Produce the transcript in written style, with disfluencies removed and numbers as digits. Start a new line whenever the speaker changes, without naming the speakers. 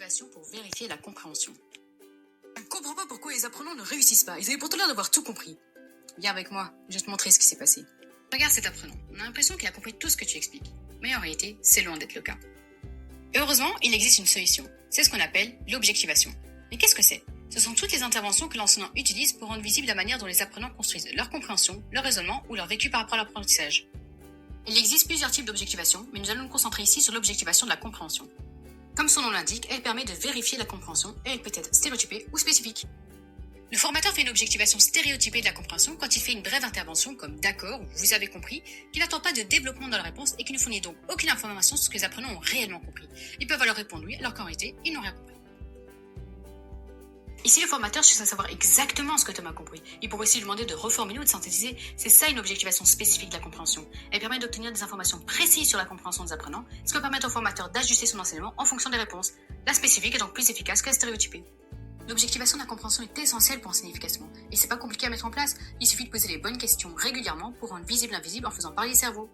l'objectivation pour vérifier la compréhension. Je ne comprends pas pourquoi les apprenants ne réussissent pas. Ils avaient pourtant l'air d'avoir tout compris. Viens avec moi, je vais te montrer ce qui s'est passé. Regarde cet apprenant. On a l'impression qu'il a compris tout ce que tu expliques. Mais en réalité, c'est loin d'être le cas. Heureusement, il existe une solution. C'est ce qu'on appelle l'objectivation. Mais qu'est-ce que c'est ? Ce sont toutes les interventions que l'enseignant utilise pour rendre visible la manière dont les apprenants construisent leur compréhension, leur raisonnement ou leur vécu par rapport à l'apprentissage. Il existe plusieurs types d'objectivation, mais nous allons nous concentrer ici sur l'objectivation de la compréhension. Comme son nom l'indique, elle permet de vérifier la compréhension et elle peut être stéréotypée ou spécifique. Le formateur fait une objectivation stéréotypée de la compréhension quand il fait une brève intervention comme « d'accord » ou « vous avez compris », qui n'attend pas de développement dans la réponse et qui ne fournit donc aucune information sur ce que les apprenants ont réellement compris. Ils peuvent alors répondre oui alors qu'en réalité, ils n'ont rien compris. Ici, le formateur cherche à savoir exactement ce que Thomas a compris. Il pourrait aussi lui demander de reformuler ou de synthétiser. C'est ça une objectivation spécifique de la compréhension. Elle permet d'obtenir des informations précises sur la compréhension des apprenants, ce qui va permettre au formateur d'ajuster son enseignement en fonction des réponses. La spécifique est donc plus efficace que la stéréotypée. L'objectivation de la compréhension est essentielle pour enseigner efficacement. Et c'est pas compliqué à mettre en place. Il suffit de poser les bonnes questions régulièrement pour rendre visible l'invisible en faisant parler le cerveau.